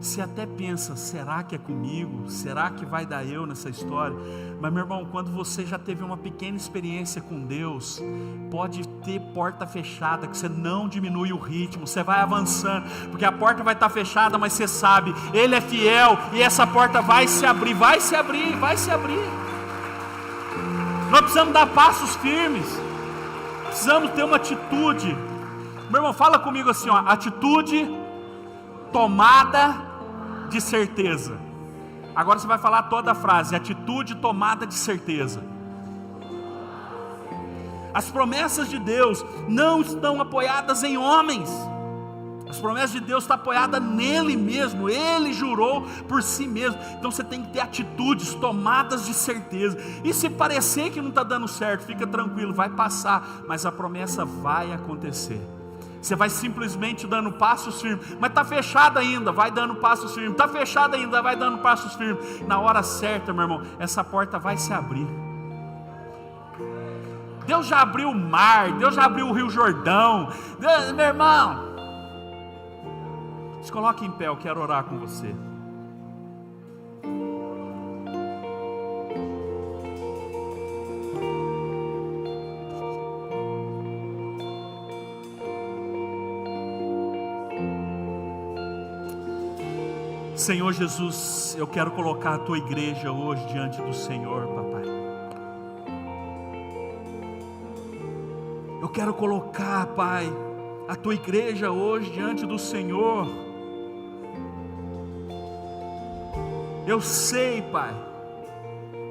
Speaker 1: você até pensa, será que é comigo? Será que vai dar eu nessa história? Mas meu irmão, quando você já teve uma pequena experiência com Deus, pode ter porta fechada, que você não diminui o ritmo, você vai avançando, porque a porta vai estar fechada, mas você sabe, Ele é fiel, e essa porta vai se abrir, vai se abrir, vai se abrir. Nós precisamos dar passos firmes. Precisamos ter uma atitude. Meu irmão, fala comigo assim, ó, atitude tomada de certeza. Agora você vai falar toda a frase, atitude tomada de certeza. As promessas de Deus não estão apoiadas em homens. As promessas de Deus estão apoiadas nele mesmo. Ele jurou por si mesmo. Então você tem que ter atitudes tomadas de certeza. E se parecer que não está dando certo, fica tranquilo, vai passar. Mas a promessa vai acontecer. Você vai simplesmente dando passos firmes. Mas está fechado ainda, vai dando passos firmes. Está fechado ainda, vai dando passos firmes. Na hora certa, meu irmão, essa porta vai se abrir. Deus já abriu o mar, Deus já abriu o Rio Jordão. Deus, meu irmão, se coloque em pé, eu quero orar com você. Senhor Jesus, eu quero colocar a tua igreja hoje diante do Senhor, papai. Eu quero colocar, pai, a tua igreja hoje diante do Senhor. Eu sei, pai,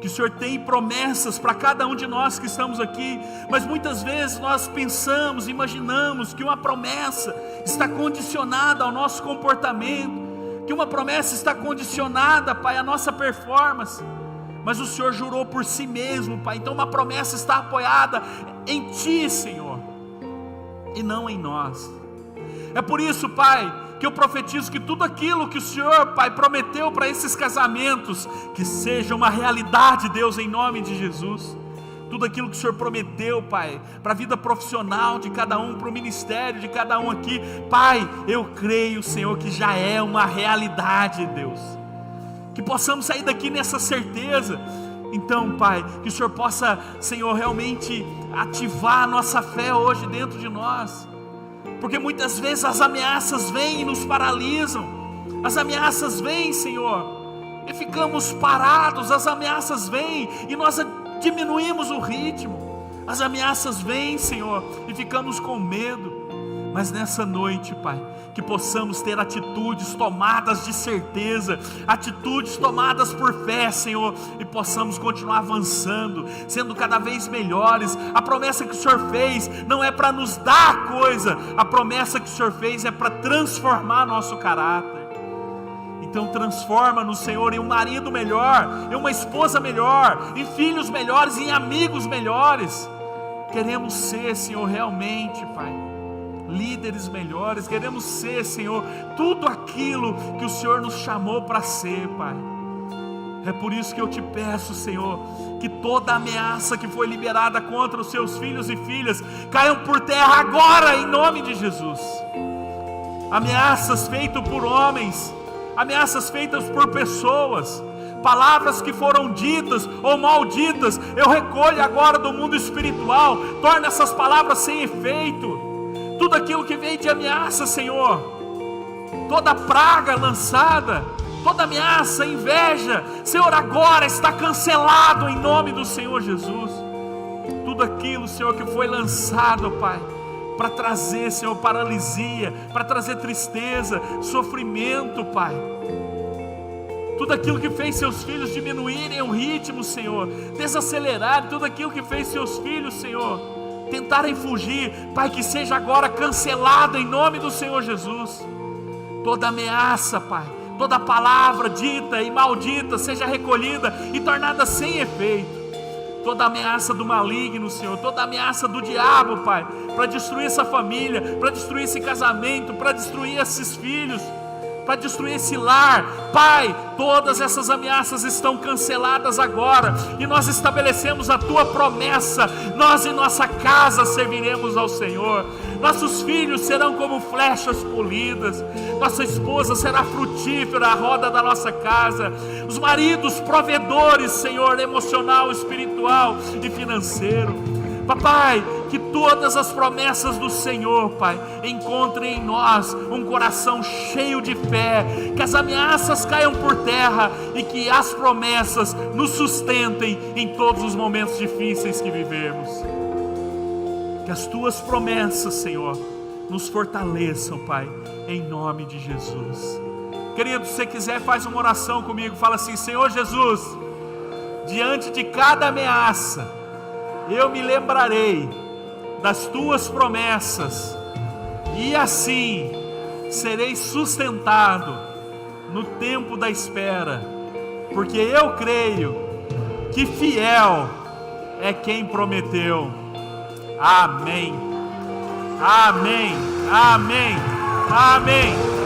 Speaker 1: que o Senhor tem promessas para cada um de nós que estamos aqui, mas muitas vezes nós pensamos, imaginamos que uma promessa está condicionada ao nosso comportamento, que uma promessa está condicionada, pai, à nossa performance, mas o Senhor jurou por si mesmo, pai, então uma promessa está apoiada em Ti, Senhor, e não em nós. É por isso, pai, que eu profetizo que tudo aquilo que o Senhor, pai, prometeu para esses casamentos, que seja uma realidade, Deus, em nome de Jesus. Tudo aquilo que o Senhor prometeu, pai, para a vida profissional de cada um, para o ministério de cada um aqui, pai, eu creio, Senhor, que já é uma realidade, Deus, que possamos sair daqui nessa certeza. Então, pai, que o Senhor possa, Senhor, realmente ativar a nossa fé hoje dentro de nós, porque muitas vezes as ameaças vêm e nos paralisam, as ameaças vêm, Senhor, e ficamos parados, as ameaças vêm e nós diminuímos o ritmo, as ameaças vêm, Senhor, e ficamos com medo. Mas nessa noite, pai, que possamos ter atitudes tomadas de certeza, atitudes tomadas por fé, Senhor, e possamos continuar avançando, sendo cada vez melhores. A promessa que o Senhor fez não é para nos dar coisa, a promessa que o Senhor fez é para transformar nosso caráter. Então transforma-nos, Senhor, em um marido melhor, em uma esposa melhor, em filhos melhores, em amigos melhores. Queremos ser, Senhor, realmente, pai, líderes melhores. Queremos ser, Senhor, tudo aquilo que o Senhor nos chamou para ser, pai. É por isso que eu te peço, Senhor, que toda ameaça que foi liberada contra os seus filhos e filhas caiam por terra agora, em nome de Jesus. Ameaças feitas por homens, ameaças feitas por pessoas, palavras que foram ditas ou malditas, eu recolho agora do mundo espiritual, torna essas palavras sem efeito. Tudo aquilo que vem de ameaça, Senhor, toda praga lançada, toda ameaça, inveja, Senhor, agora está cancelado em nome do Senhor Jesus. Tudo aquilo, Senhor, que foi lançado, Pai, para trazer, Senhor, paralisia, para trazer tristeza, sofrimento, Pai. Tudo aquilo que fez seus filhos diminuírem o ritmo, Senhor, desacelerar, tudo aquilo que fez seus filhos, Senhor, tentarem fugir, Pai, que seja agora cancelado em nome do Senhor Jesus. Toda ameaça, Pai, toda palavra dita e maldita seja recolhida e tornada sem efeito. Toda ameaça do maligno, Senhor, toda ameaça do diabo, Pai, para destruir essa família, para destruir esse casamento, para destruir esses filhos, para destruir esse lar, Pai, todas essas ameaças estão canceladas agora, e nós estabelecemos a Tua promessa. Nós em nossa casa serviremos ao Senhor, nossos filhos serão como flechas polidas, nossa esposa será frutífera à roda da nossa casa, os maridos provedores, Senhor, emocional, espiritual e financeiro. Papai, que todas as promessas do Senhor, Pai, encontrem em nós um coração cheio de fé, que as ameaças caiam por terra e que as promessas nos sustentem em todos os momentos difíceis que vivemos. Que as Tuas promessas, Senhor, nos fortaleçam, Pai, em nome de Jesus. Querido, se você quiser, faz uma oração comigo, fala assim: Senhor Jesus, diante de cada ameaça, eu me lembrarei das Tuas promessas, e assim serei sustentado no tempo da espera, porque eu creio que fiel é quem prometeu. Amém, amém, amém, amém.